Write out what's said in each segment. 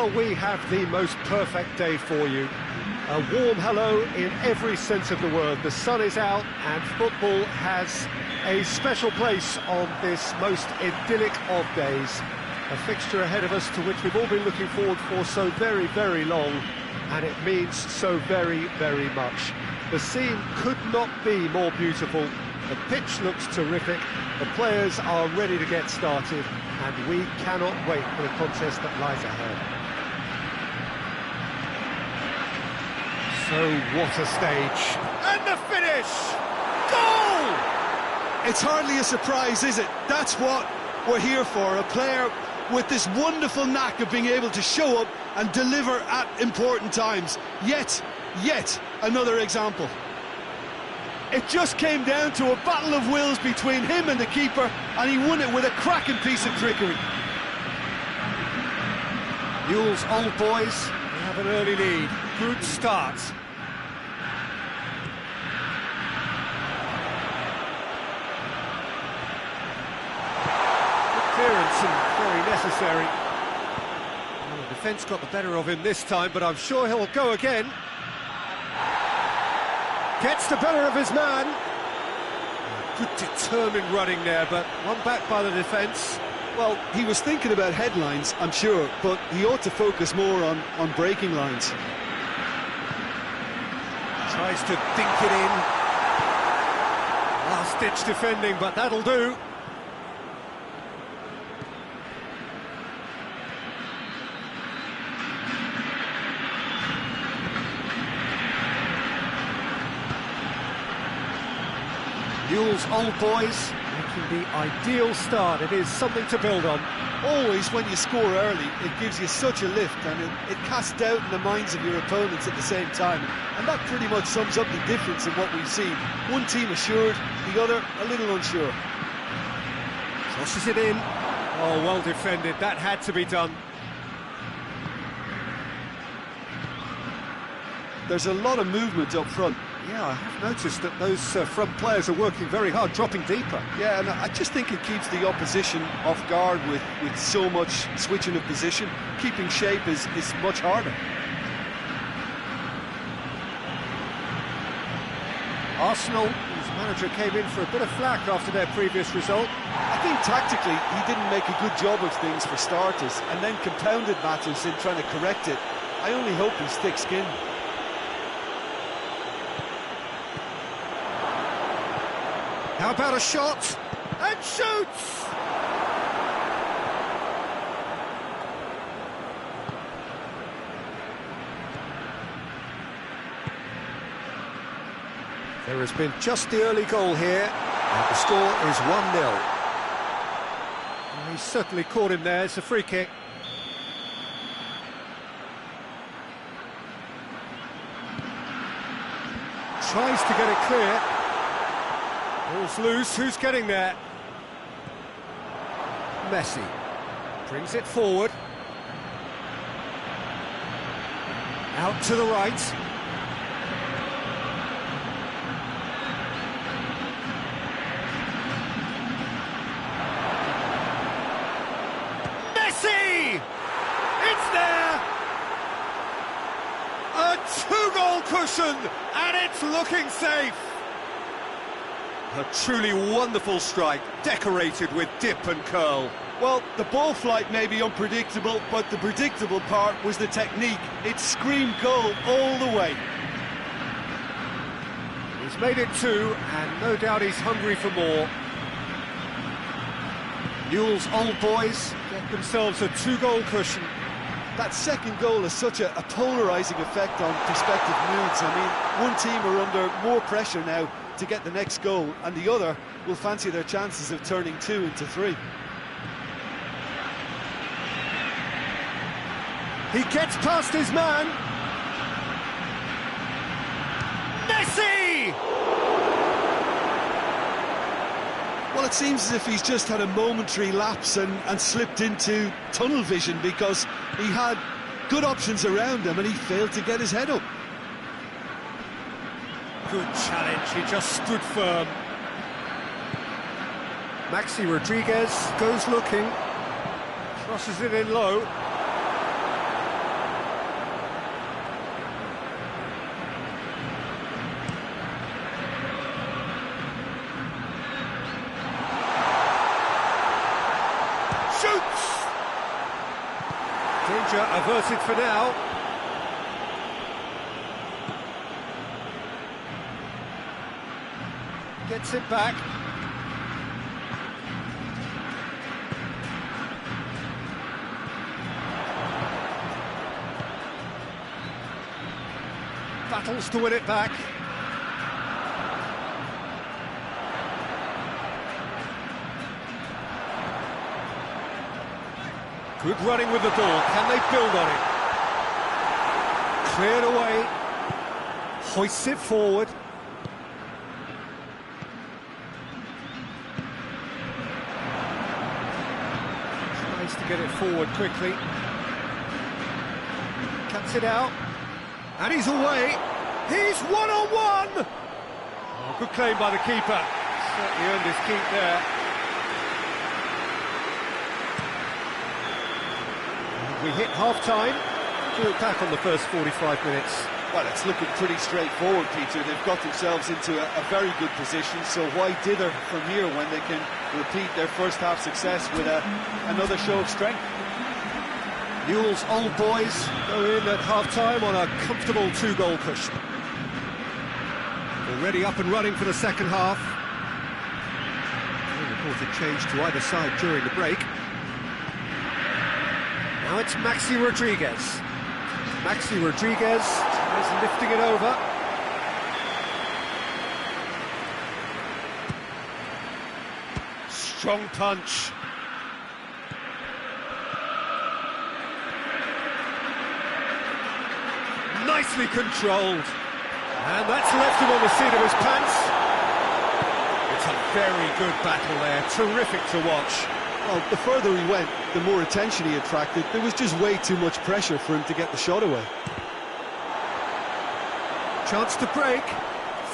Well, we have the most perfect day for you. A warm hello in every sense of the word. The sun is out and football has a special place on this most idyllic of days. A fixture ahead of us to which we've all been looking forward for so very, very long, and it means so very, very much. The scene could not be more beautiful. The pitch looks terrific, the players are ready to get started, and we cannot wait for the contest that lies ahead. So what a stage, and the finish! Goal! It's hardly a surprise, is it? That's what we're here for, a player with this wonderful knack of being able to show up and deliver at important times. Yet another example. It just came down to a battle of wills between him and the keeper, and he won it with a cracking piece of trickery. Newell's old boys have an early lead. Good start. Good clearance and very necessary. Well, the defence got the better of him this time, but I'm sure he'll go again. Gets the better of his man. Good determined running there, but one back by the defence. Well, he was thinking about headlines, I'm sure, but he ought to focus more on breaking lines. Tries to dink it in. Last-ditch defending, but that'll do. Newell's old boys making the ideal start. It is something to build on. Always, when you score early, it gives you such a lift, and it casts doubt in the minds of your opponents at the same time. And that pretty much sums up the difference in what we've seen. One team assured, the other a little unsure. Crosses it in. Oh, well defended. That had to be done. There's a lot of movement up front. Yeah, I have noticed that those front players are working very hard, dropping deeper. Yeah, and I just think it keeps the opposition off guard with so much switching of position. Keeping shape is much harder. Arsenal, whose manager came in for a bit of flack after their previous result. I think tactically he didn't make a good job of things for starters, and then compounded matters in trying to correct it. I only hope he's thick-skinned. How about a shot? And shoots! There has been just the early goal here, and the score is 1-0. Well, he's certainly caught him there. It's a free kick. Tries to get it clear. Ball's loose, who's getting there? Messi brings it forward. Out to the right. Messi! It's there! A two-goal cushion, and it's looking safe. A truly wonderful strike, decorated with dip and curl. Well, the ball flight may be unpredictable, but the predictable part was the technique. It screamed goal all the way. He's made it two, and no doubt he's hungry for more. Newell's old boys get themselves a two-goal cushion. That second goal has such a polarising effect on prospective moods. I mean, one team are under more pressure now to get the next goal, and the other will fancy their chances of turning 2 into 3. He gets past his man. Messi! Well, it seems as if he's just had a momentary lapse and slipped into tunnel vision, because he had good options around him and he failed to get his head up. Good challenge, he just stood firm. Maxi Rodriguez goes looking, crosses it in low. Danger averted for now. Gets it back. Battles to win it back. Good running with the ball. Can they build on it? Cleared away. Hoists it forward. Tries to get it forward quickly. Cuts it out. And he's away. He's one-on-one! Oh, good claim by the keeper. Certainly earned his keep there. And we hit half-time. To look back on the first 45 minutes. Well, it's looking pretty straightforward, Peter. They've got themselves into a very good position, so why dither from here when they can repeat their first half success with another show of strength? Newell's old boys go in at half-time on a comfortable two-goal push. Already up and running for the second half. No reported change to either side during the break. Now it's Maxi Rodriguez. Maxi Rodriguez is lifting it over. Strong punch. Nicely controlled. And that's left him on the seat of his pants. It's a very good battle there. Terrific to watch. Well, the further he went, the more attention he attracted. There was just way too much pressure for him to get the shot away. Chance to break.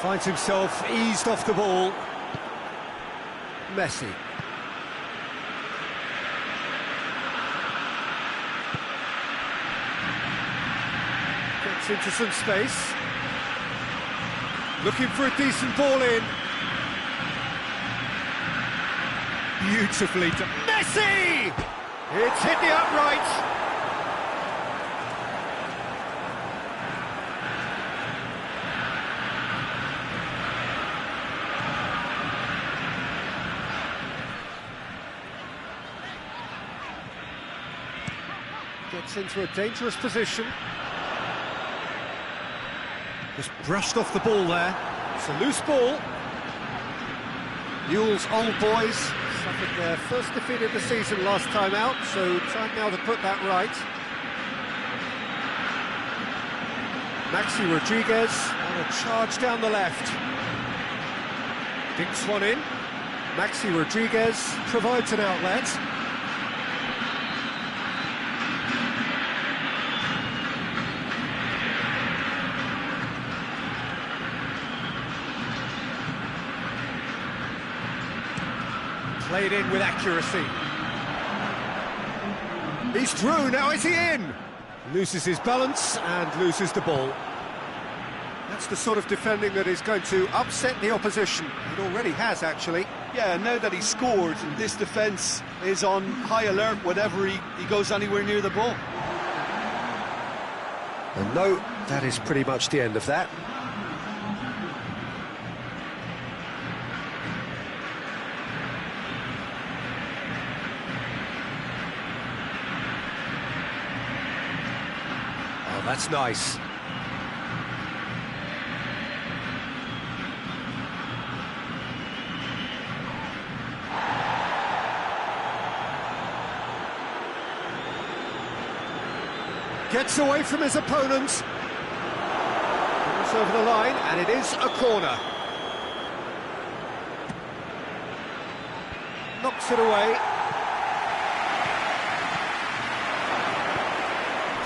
Finds himself eased off the ball. Messi. Gets into some space. Looking for a decent ball in. Beautifully to Messi! It's hit the upright. Gets into a dangerous position. Just brushed off the ball there. It's a loose ball. Newell's old boys suffered their first defeat of the season last time out, so time now to put that right. Maxi Rodriguez on a charge down the left. Dinks one in. Maxi Rodriguez provides an outlet. Played in with accuracy. He's through, now is he in? Loses his balance and loses the ball. That's the sort of defending that is going to upset the opposition. It already has, actually. Yeah, now that he's scored, this defence is on high alert whenever he goes anywhere near the ball. And no, that is pretty much the end of that. That's nice. Gets away from his opponent. Goes over the line, and it is a corner. Knocks it away.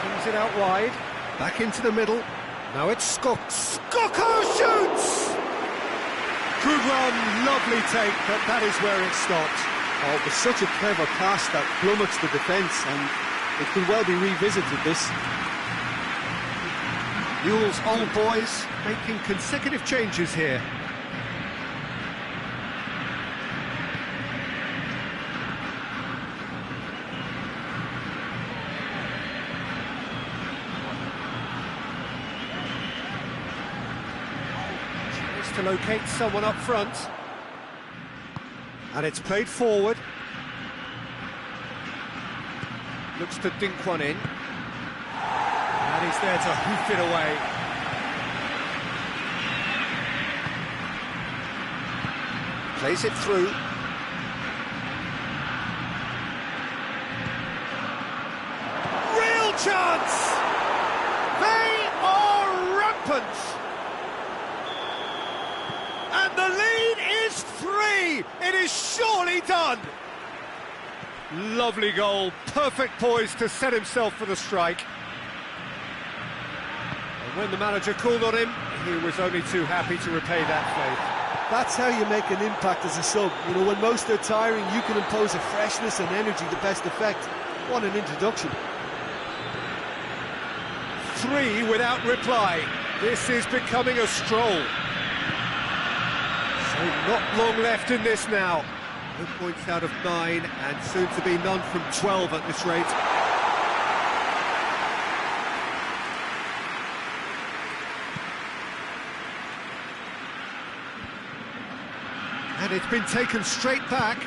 Brings it out wide. Back into the middle. Now it's Skoko shoots! Good run, lovely take, but that is where it stopped. Oh, it was such a clever pass that plummets the defence, and it could well be revisited, this. Newell's old boys making consecutive changes here. to locate someone up front. And it's played forward. Looks to dink one in. And he's there to hoof it away. Plays it through. Real chance! They are rampant! And the lead is 3! It is surely done! Lovely goal, perfect poise to set himself for the strike. And when the manager called on him, he was only too happy to repay that favour. That's how you make an impact as a sub. You know, when most are tiring, you can impose a freshness and energy to best effect. What an introduction. 3 without reply. This is becoming a stroll. So not long left in this now. 0 points out of 9 and soon to be none from 12 at this rate. And it's been taken straight back.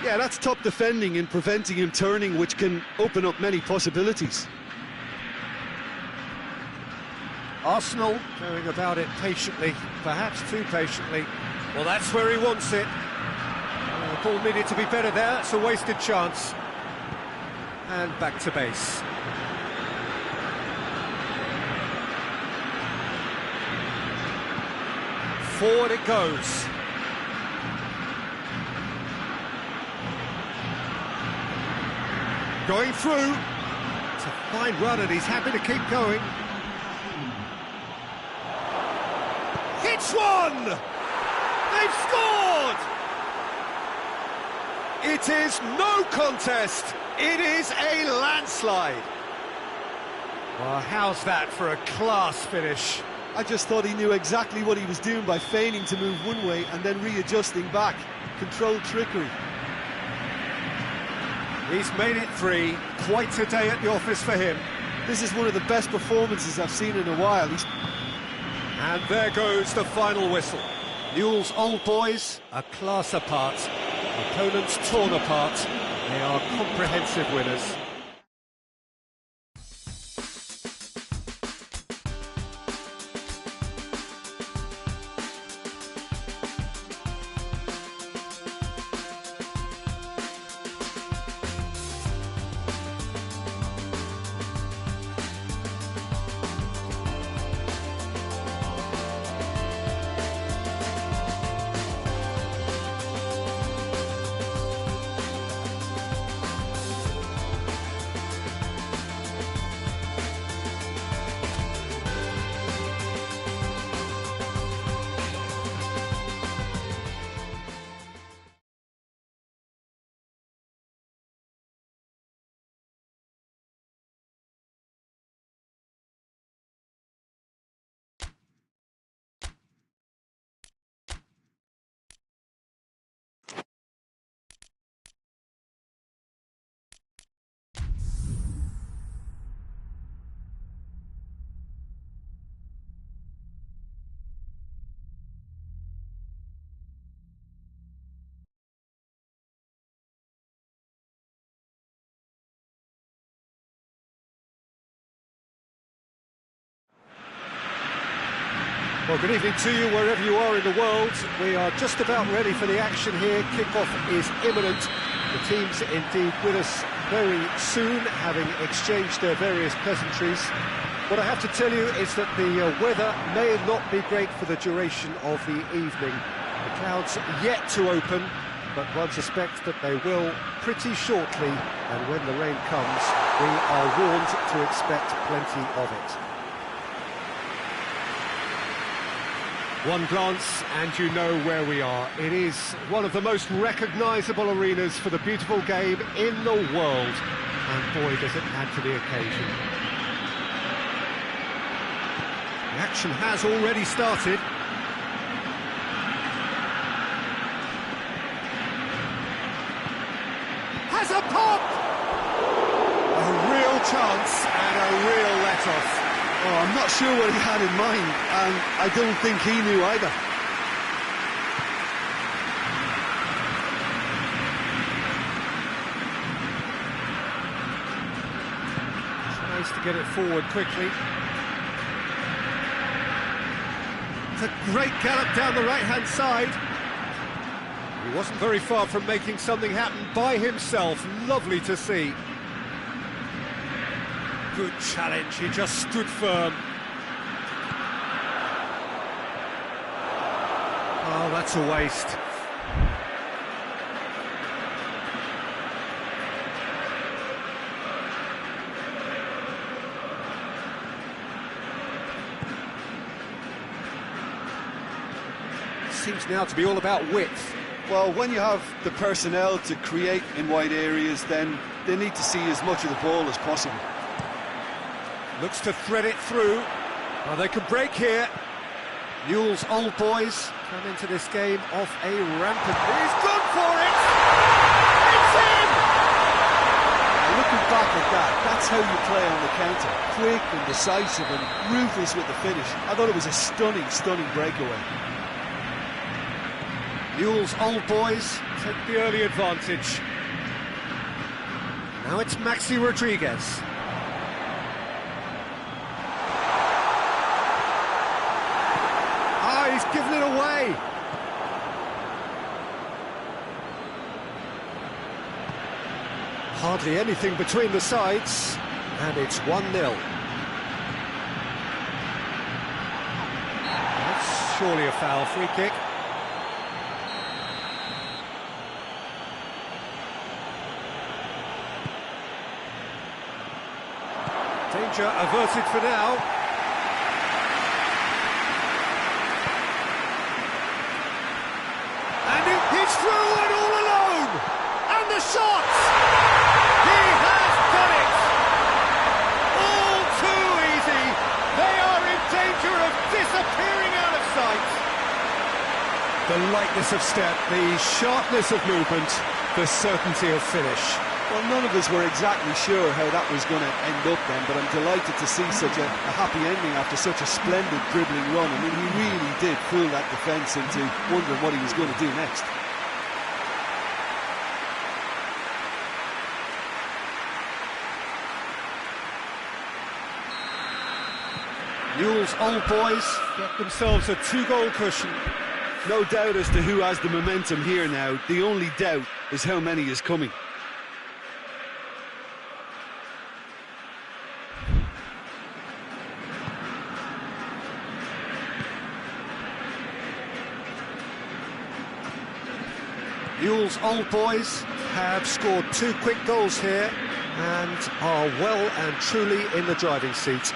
Yeah, that's top defending and preventing him turning, which can open up many possibilities. Arsenal going about it patiently, perhaps too patiently. Well, that's where he wants it. The ball needed to be better there, it's a wasted chance. And back to base. Forward it goes. Going through. It's a fine run and he's happy to keep going. Hits one! They've scored! It is no contest. It is a landslide. Well, how's that for a class finish? I just thought he knew exactly what he was doing by feigning to move one way and then readjusting back. Controlled trickery. He's made it 3. Quite a day at the office for him. This is one of the best performances I've seen in a while. And there goes the final whistle. Newell's old boys a class apart. Opponents torn apart. They are comprehensive winners. Well, good evening to you wherever you are in the world. We are just about ready for the action here. Kick-off is imminent. The teams indeed with us very soon, having exchanged their various pleasantries. What I have to tell you is that the weather may not be great for the duration of the evening. The clouds yet to open, but one suspects that they will pretty shortly, and when the rain comes, we are warned to expect plenty of it. One glance and you know where we are. It is one of the most recognisable arenas for the beautiful game in the world. And boy, does it add to the occasion. The action has already started. Has a pop! A real chance and a real let-off. Oh, I'm not sure what he had in mind, and I don't think he knew either. Tries to get it forward quickly. It's a great gallop down the right-hand side. He wasn't very far from making something happen by himself. Lovely to see. Good challenge, he just stood firm. Oh, that's a waste. Seems now to be all about width. Well, when you have the personnel to create in wide areas, then they need to see as much of the ball as possible. Looks to thread it through. Well, they could break here. Newell's old boys come into this game off a rampant. He's gone for it! It's in! Looking back at that, that's how you play on the counter. Quick and decisive and ruthless with the finish. I thought it was a stunning, stunning breakaway. Newell's old boys take the early advantage. Now it's Messi Rodriguez. He's given it away. Hardly anything between the sides, and it's 1-0. That's surely a foul. Free kick. Danger averted for now. He's through and all alone! And the shot! He has done it! All too easy! They are in danger of disappearing out of sight! The lightness of step, the sharpness of movement, the certainty of finish. Well, none of us were exactly sure how that was going to end up then, but I'm delighted to see such a happy ending after such a splendid dribbling run. I mean, he really did fool that defence into wondering what he was going to do next. Newell's old boys get themselves a 2-goal cushion. No doubt as to who has the momentum here now. The only doubt is how many is coming. Newell's old boys have scored 2 quick goals here and are well and truly in the driving seat.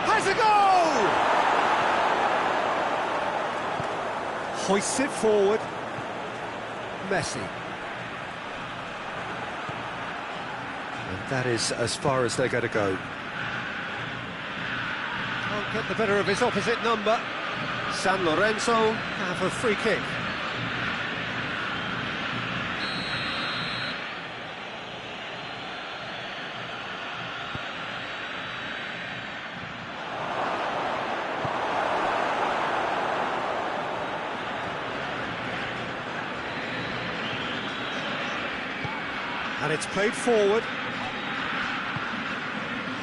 Has a goal! Hoists it forward. Messi. And that is as far as they're going to go. Can't get the better of his opposite number. San Lorenzo have a free kick. And it's played forward.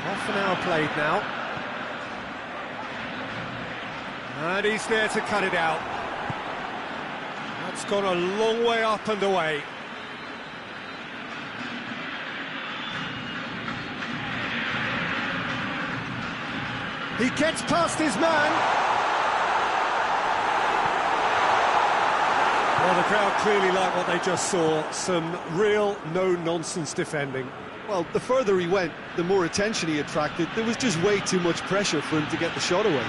Half an hour played now. And he's there to cut it out. That's gone a long way up and away. He gets past his man. Well, the crowd clearly like what they just saw. Some real no-nonsense defending. Well, the further he went, the more attention he attracted. There was just way too much pressure for him to get the shot away.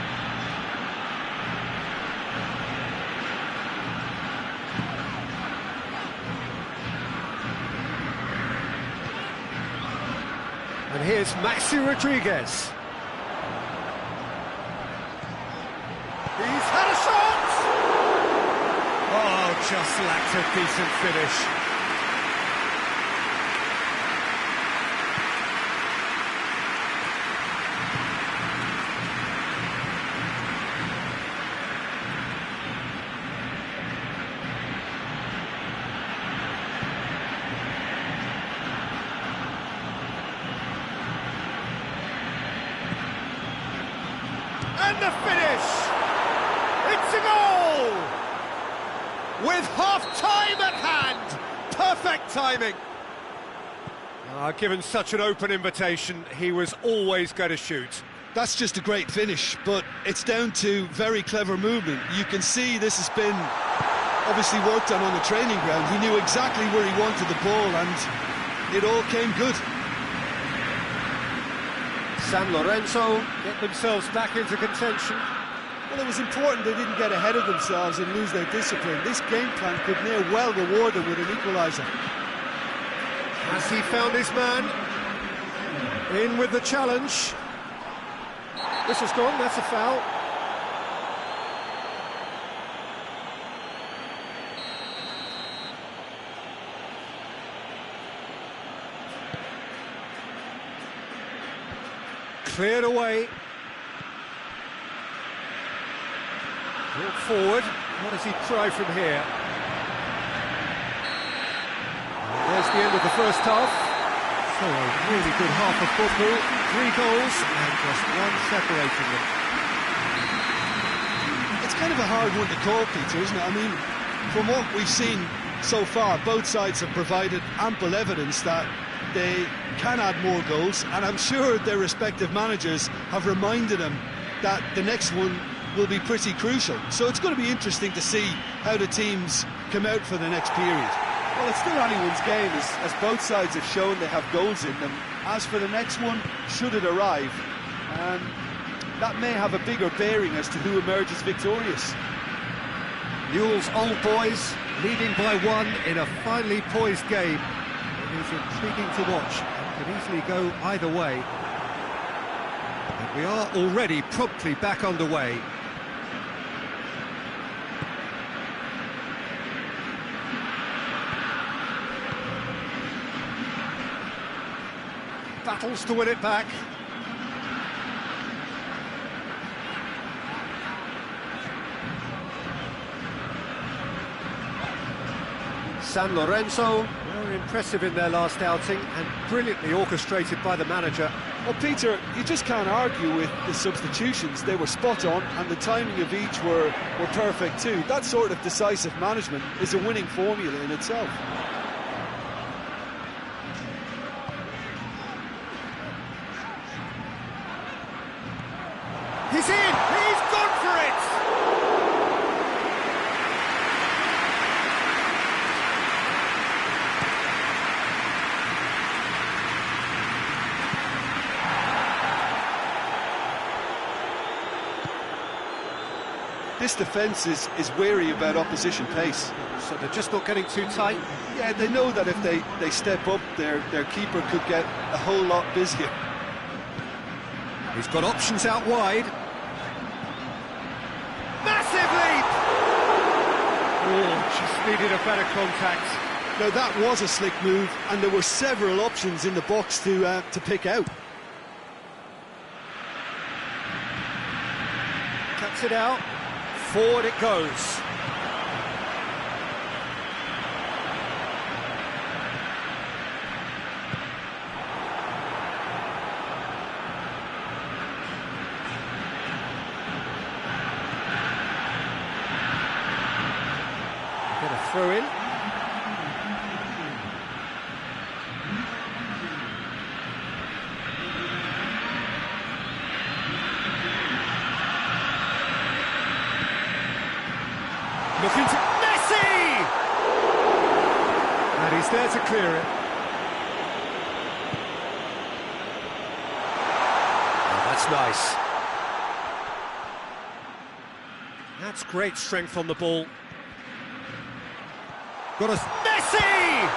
And here's Messi Rodriguez. He's had a shot! just lacked a decent finish. And the finish! It's a goal! With half-time at hand! Perfect timing! Given such an open invitation, he was always going to shoot. That's just a great finish, but it's down to very clever movement. You can see this has been obviously worked on the training ground. He knew exactly where he wanted the ball, and it all came good. San Lorenzo get themselves back into contention. Well, it was important they didn't get ahead of themselves and lose their discipline. This game plan could near well reward them with an equaliser. Has he found his man? In with the challenge. This has gone, that's a foul. Cleared away. Brought forward. What does he try from here? And there's the end of the first half. So a really good half of football. 3 goals and just one separating them. It's kind of a hard one to call, Peter, isn't it? I mean, from what we've seen so far, both sides have provided ample evidence that they can add more goals, and I'm sure their respective managers have reminded them that the next one will be pretty crucial. So it's going to be interesting to see how the teams come out for the next period. Well, it's still anyone's game, as both sides have shown they have goals in them. As for the next one, should it arrive, that may have a bigger bearing as to who emerges victorious. Newell's Old Boys leading by 1 in a finely poised game. It is intriguing to watch and can easily go either way. And we are already promptly back underway. Battles to win it back. San Lorenzo were impressive in their last outing and brilliantly orchestrated by the manager. Well, Peter, you just can't argue with the substitutions. They were spot on, and the timing of each were perfect too. That sort of decisive management is a winning formula in itself. He's in! He's gone for it! This defence is wary about opposition pace. So they're just not getting too tight? Yeah, they know that if they step up, their keeper could get a whole lot busier. He's got options out wide. Massive leap! Oh, just needed a better contact. Now that was a slick move, and there were several options in the box to pick out. Cuts it out. Forward it goes. Get a throw in. Looking to Messi! And he's there to clear it. Oh, that's nice. That's great strength on the ball. Got a Messi!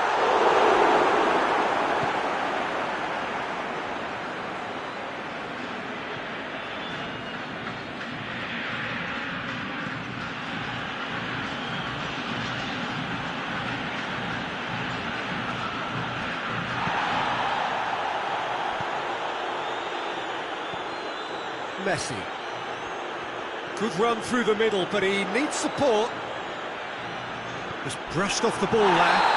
Messi. Good run through the middle, but he needs support. Just brushed off the ball there.